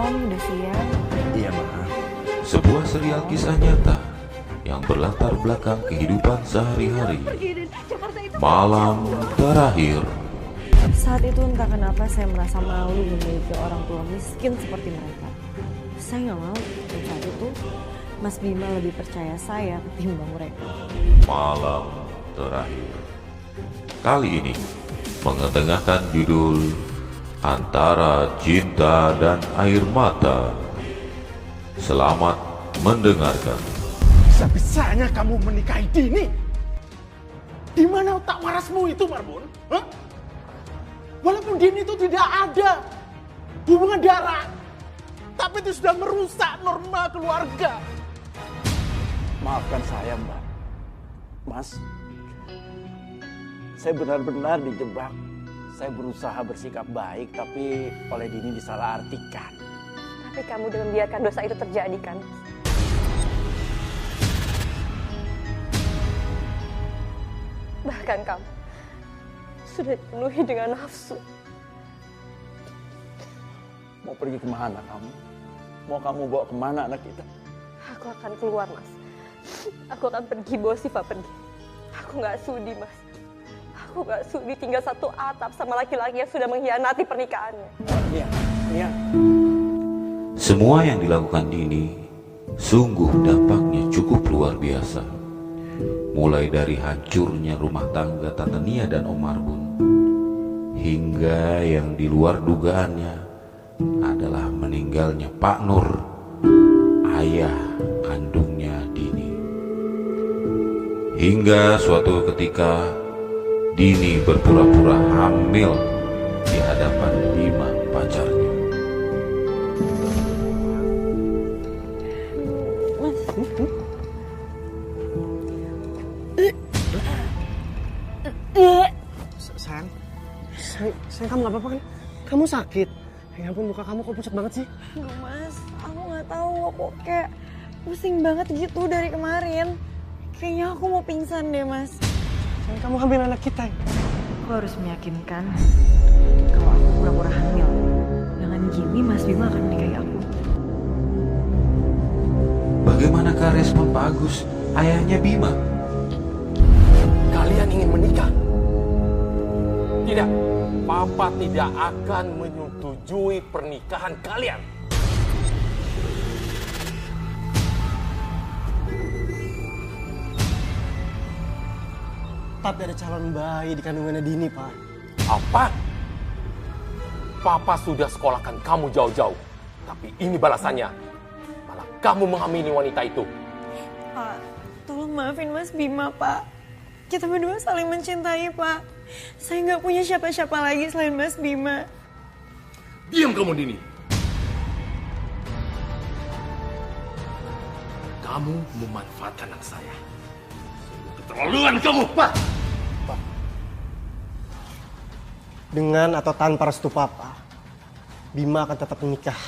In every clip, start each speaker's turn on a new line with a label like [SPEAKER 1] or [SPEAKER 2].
[SPEAKER 1] Om, udah siang.
[SPEAKER 2] Iya, Ma.
[SPEAKER 3] Sebuah serial kisah nyata yang berlatar belakang kehidupan sehari-hari. Malam terakhir.
[SPEAKER 1] Saat itu entah kenapa saya merasa malu memiliki orang tua miskin seperti mereka. Saya nggak mau, dan saat itu Mas Bima lebih percaya saya ketimbang mereka.
[SPEAKER 3] Malam terakhir. Kali ini mengetengahkan judul Antara Cinta dan Air Mata. Selamat mendengarkan.
[SPEAKER 2] Bisa-bisanya kamu menikahi Dini? Di mana otak warasmu itu, Marbun? Hah? Walaupun Dini itu tidak ada hubungan darah, tapi itu sudah merusak norma keluarga. Maafkan saya, Mbak. Mas, saya benar-benar dijebak. Saya berusaha bersikap baik, tapi oleh Dini disalahartikan.
[SPEAKER 4] Tapi kamu udah membiarkan dosa itu terjadi kan? Bahkan kamu sudah dipenuhi dengan nafsu.
[SPEAKER 2] Mau pergi kemana kamu? Mau kamu bawa kemana anak kita?
[SPEAKER 4] Aku akan keluar, Mas. Aku akan pergi, bawa Siva pergi. Aku nggak sudi, Mas. Aku nggak sudi tinggal satu atap sama laki-laki yang sudah mengkhianati pernikahannya.
[SPEAKER 2] Iya, iya.
[SPEAKER 3] Semua yang dilakukan Dini sungguh dampaknya cukup luar biasa. Mulai dari hancurnya rumah tangga Tante Nia dan Om Marbun, hingga yang di luar dugaannya adalah meninggalnya Pak Nur, ayah kandungnya Dini. Hingga suatu ketika Dini berpura-pura hamil di hadapan Bima, pacarnya.
[SPEAKER 5] Sayang kamu gak apa-apa kan? Kamu sakit. Ya ampun, muka kamu kok pucat banget sih?
[SPEAKER 1] Aduh Mas, aku nggak tahu, aku kayak pusing banget gitu dari kemarin. Kayaknya aku mau pingsan deh Mas.
[SPEAKER 5] Sayang, kamu hamil anak kita.
[SPEAKER 1] Aku harus meyakinkan kalau aku pura-pura hamil. Dengan gini Mas Bima akan menikahi aku.
[SPEAKER 3] Bagaimanakah respon Pak Agus, ayahnya Bima?
[SPEAKER 6] Kalian ingin menikah? Tidak, Papa tidak akan menyetujui pernikahan kalian.
[SPEAKER 5] Tapi ada calon bayi di kandungannya Dini, Pak.
[SPEAKER 6] Apa? Papa sudah sekolahkan kamu jauh-jauh. Tapi ini balasannya. Malah kamu menghamili wanita itu.
[SPEAKER 1] Pak, tolong maafin Mas Bima Pak. Kita berdua saling mencintai Pak. Saya nggak punya siapa-siapa lagi selain Mas Bima.
[SPEAKER 6] Diam kamu, Dini. Kamu memanfaatkan anak saya. Keterlaluan kamu, Pak.
[SPEAKER 5] Dengan atau tanpa restu Papa, Bima akan tetap menikah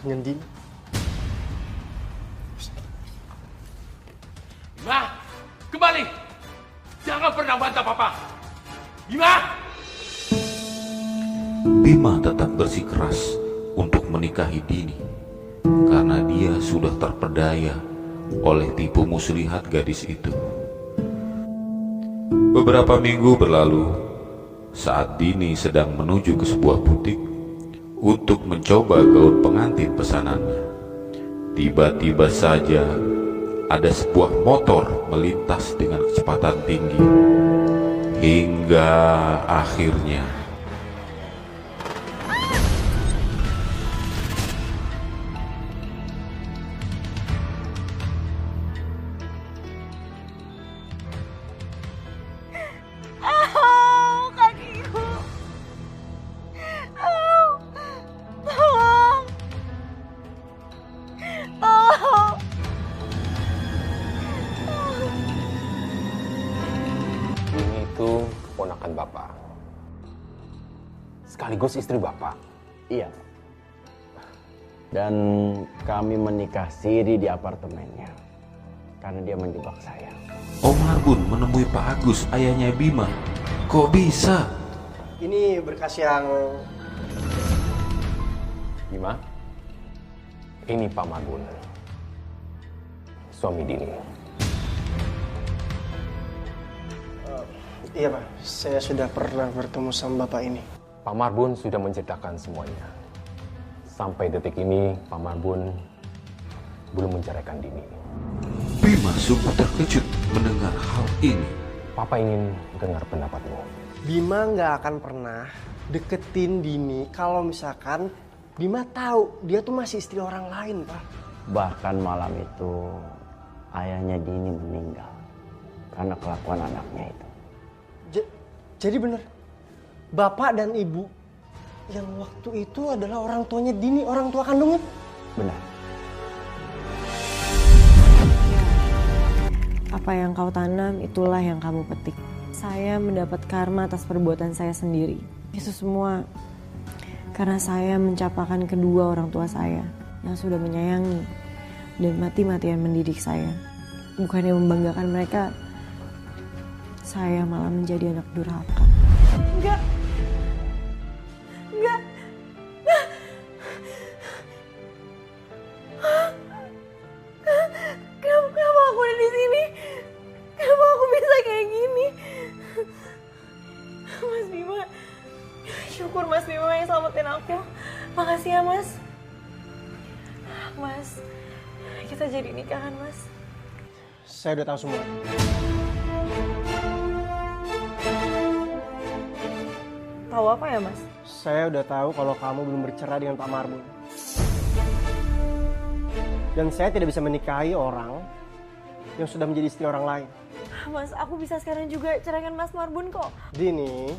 [SPEAKER 5] dengan Dini.
[SPEAKER 6] Bima, kembali. Jangan pernah bantah Papa. Bima!
[SPEAKER 3] Bima tetap bersikeras untuk menikahi Dini karena dia sudah terpedaya oleh tipu muslihat gadis itu. Beberapa minggu berlalu saat Dini sedang menuju ke sebuah butik untuk mencoba gaun pengantin pesanannya. Tiba-tiba saja ada sebuah motor melintas dengan kecepatan tinggi hingga akhirnya
[SPEAKER 1] Kakiku. Tolong. Tolong.
[SPEAKER 6] Ini itu keponakan Bapak. Sekaligus istri Bapak.
[SPEAKER 2] Iya. Dan kami menikah siri di apartemennya. Karena dia menjebak saya.
[SPEAKER 3] Om Marbun menemui Pak Agus, ayahnya Bima. Kok bisa?
[SPEAKER 5] Ini berkas yang...
[SPEAKER 6] Bima, Ini Pak Marbun, suami Dini.
[SPEAKER 5] Iya Pak, saya sudah pernah bertemu sama Bapak ini.
[SPEAKER 6] Pak Marbun sudah menceritakan semuanya. Sampai detik ini, Pak Marbun belum menceraikan Dini.
[SPEAKER 3] Bima sungguh terkejut mendengar hal ini.
[SPEAKER 6] Papa ingin dengar pendapatmu.
[SPEAKER 5] Bima nggak akan pernah deketin Dini kalau misalkan Bima tahu dia tuh masih istri orang lain, Pak.
[SPEAKER 7] Bahkan malam itu ayahnya Dini meninggal karena kelakuan anaknya itu.
[SPEAKER 5] Jadi bener, Bapak dan Ibu yang waktu itu adalah orang tuanya Dini, orang tua kandungnya?
[SPEAKER 7] Benar.
[SPEAKER 1] Apa yang kau tanam, itulah yang kamu petik. Saya mendapat karma atas perbuatan saya sendiri. Itu semua karena saya mencapakan kedua orang tua saya yang sudah menyayangi dan mati-matian mendidik saya. Bukannya membanggakan mereka, saya malah menjadi anak durhaka. Enggak. Kenapa aku ada di sini? Kenapa aku bisa kayak gini? Mas Bima, syukur Mas Bima yang selamatin aku. Makasih ya Mas. Mas, kita jadi nikahan Mas.
[SPEAKER 5] Saya udah tahu semua.
[SPEAKER 1] Tahu apa ya Mas?
[SPEAKER 5] Saya udah tahu kalau kamu belum bercerai dengan Pak Marbun. Dan saya tidak bisa menikahi orang yang sudah menjadi istri orang lain.
[SPEAKER 1] Mas, aku bisa sekarang juga ceraikan Mas Marbun kok.
[SPEAKER 5] Dini,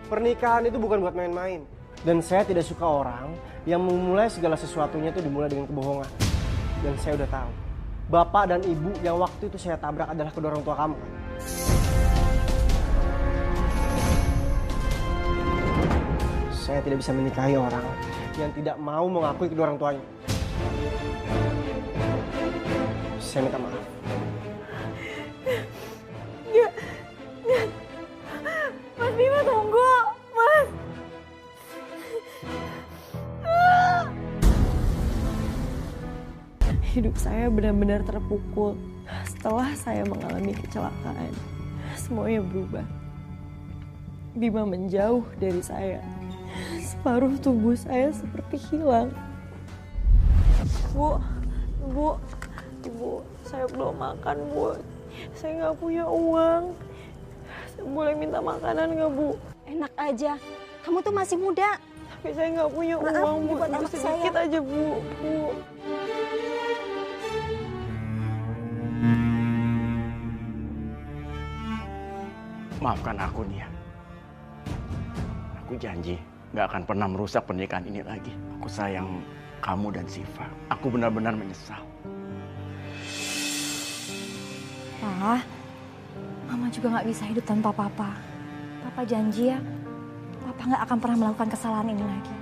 [SPEAKER 5] pernikahan itu bukan buat main-main. Dan saya tidak suka orang yang memulai segala sesuatunya itu dimulai dengan kebohongan. Dan saya udah tahu, Bapak dan Ibu yang waktu itu saya tabrak adalah kedua orang tua kamu. Saya tidak bisa menikahi orang yang tidak mau mengakui kedua orang tuanya. Saya minta maaf.
[SPEAKER 1] Enggak. Mas Bima tunggu, Mas. Hidup saya benar-benar terpukul setelah saya mengalami kecelakaan. Semuanya berubah. Bima menjauh dari saya. Separuh tubuh saya seperti hilang. Bu, Ibu, saya belum makan, Bu. Saya nggak punya uang. Saya boleh minta makanan nggak, Bu?
[SPEAKER 8] Enak aja, kamu tuh masih muda.
[SPEAKER 1] Tapi saya nggak punya uang, Bu.
[SPEAKER 8] buat
[SPEAKER 1] Ibu
[SPEAKER 8] anak
[SPEAKER 1] sedikit
[SPEAKER 8] saya.
[SPEAKER 1] aja, Bu.
[SPEAKER 7] Maafkan aku, Nia. Aku janji gak akan pernah merusak pernikahan ini lagi. Aku sayang kamu dan Siva. Aku benar-benar menyesal.
[SPEAKER 8] Pak, Mama juga gak bisa hidup tanpa Papa. Papa janji ya, Papa gak akan pernah melakukan kesalahan ini lagi.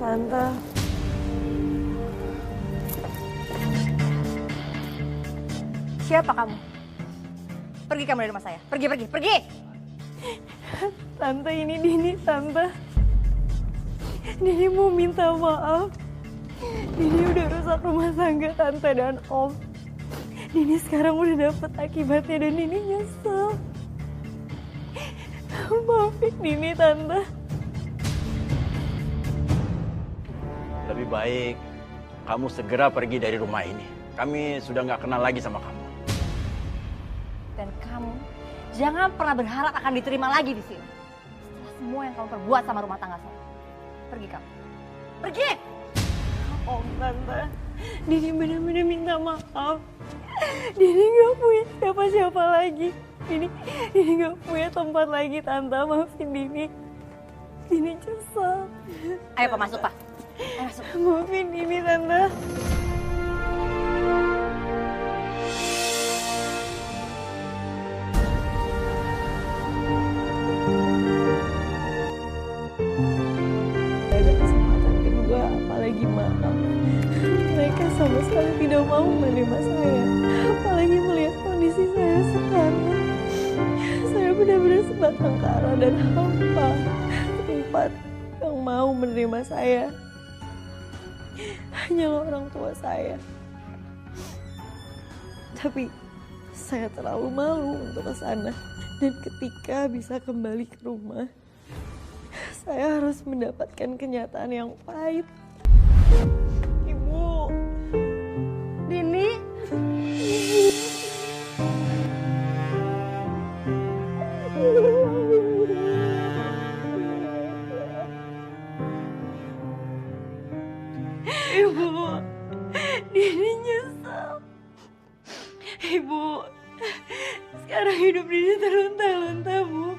[SPEAKER 1] Tante.
[SPEAKER 8] Siapa kamu? Pergi kamu dari rumah saya. Pergi.
[SPEAKER 1] Tante, ini Dini, Tante. Dini mau minta maaf. Dini udah rusak rumah tangga Tante dan Om. Dini sekarang udah dapet akibatnya dan Dini nyesel. Maafin Dini, Tante.
[SPEAKER 7] Lebih baik kamu segera pergi dari rumah ini. Kami sudah gak kenal lagi sama kamu.
[SPEAKER 8] Dan kamu jangan pernah berharap akan diterima lagi di sini. Setelah semua yang kamu perbuat sama rumah tangga saya. Pergi kamu. Pergi!
[SPEAKER 1] Om, Tante. Dini benar-benar minta maaf. Dini gak punya siapa-siapa lagi. Dini gak punya tempat lagi, Tante. Maafin Dini. Dini nyesel.
[SPEAKER 8] Ayo Pak, masuk Pak. Ayo masuk.
[SPEAKER 1] Maafin Dini, Tante. mau menerima saya. Apalagi melihat kondisi saya sekarang. Saya benar-benar sebatang kara dan hampa. Tempat yang mau menerima saya hanyalah orang tua saya. Tapi saya terlalu malu untuk ke sana. Dan ketika bisa kembali ke rumah, saya harus mendapatkan kenyataan yang pahit. Ibu.
[SPEAKER 8] Dini.
[SPEAKER 1] Ibu, Dini nyesel. Ibu, sekarang hidup Dini terlunta-lunta, Bu.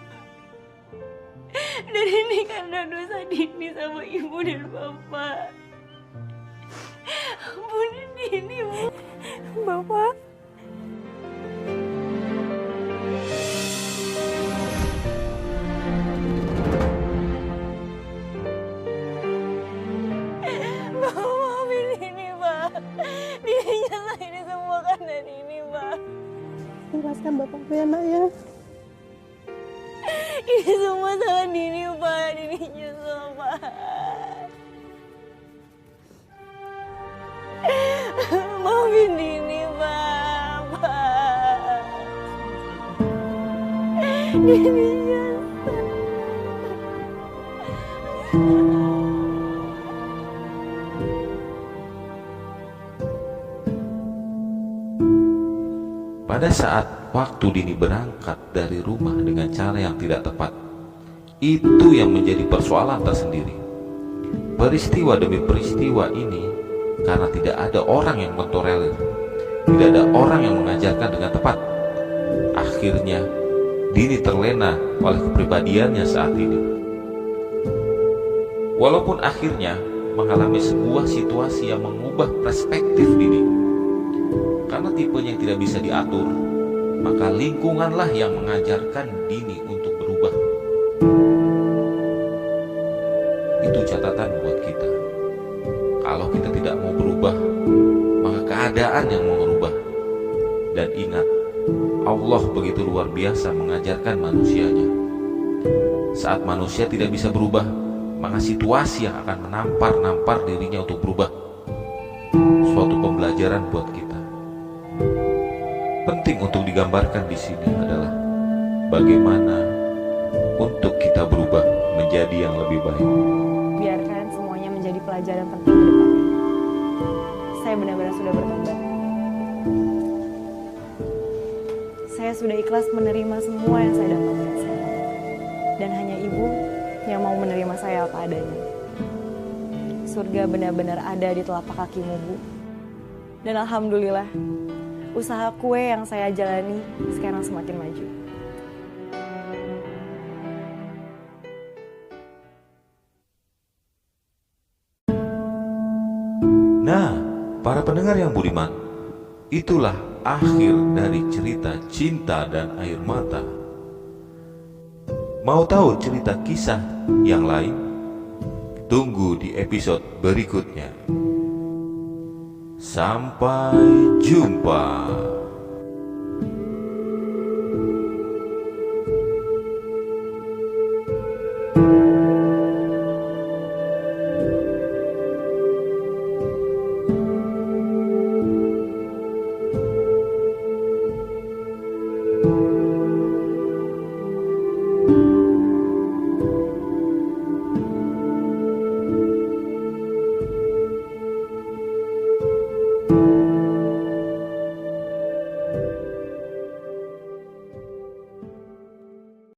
[SPEAKER 1] Dan ini karena dosa Dini sama ibu dan bapak. Ampunin Dini, Bu. Bapak. Bapak maafin Dini, Pak. Dini nyesel ini semua karena Dini, Pak.
[SPEAKER 9] Ikhlaskan Bapak ya, Nak ya.
[SPEAKER 1] Ini semua salah Dini, Pak. Dini nyesel, Pak. Maafin Dini, Pak. Pak. Dini nyesel.
[SPEAKER 3] Pada saat waktu Dini berangkat dari rumah dengan cara yang tidak tepat, itu yang menjadi persoalan tersendiri. Peristiwa demi peristiwa ini karena tidak ada orang yang mentolerir, tidak ada orang yang mengajarkan dengan tepat. Akhirnya Dini terlena oleh kepribadiannya saat ini. Walaupun akhirnya mengalami sebuah situasi yang mengubah perspektif Dini. Karena tipenya yang tidak bisa diatur, maka lingkunganlah yang mengajarkan Dini untuk berubah. Itu catatan buat kita. Kalau kita tidak mau berubah, maka keadaan yang mau berubah. Dan ingat, Allah begitu luar biasa mengajarkan manusianya. Saat manusia tidak bisa berubah, maka situasi yang akan menampar dirinya untuk berubah. Suatu pembelajaran buat kita. Penting untuk digambarkan di sini adalah bagaimana untuk kita berubah menjadi yang lebih baik.
[SPEAKER 1] Biarkan semuanya menjadi pelajaran penting ke depannya. Saya benar-benar sudah bertobat. Saya sudah ikhlas menerima semua yang saya dapatkan sekarang. Dan hanya ibu yang mau menerima saya apa adanya. Surga benar-benar ada di telapak kakimu, Bu. Dan alhamdulillah, usaha kue yang saya jalani sekarang semakin maju.
[SPEAKER 3] Nah, para pendengar yang budiman, itulah akhir dari cerita Cinta dan Air Mata. Mau tahu cerita kisah yang lain? Tunggu di episode berikutnya. Sampai jumpa.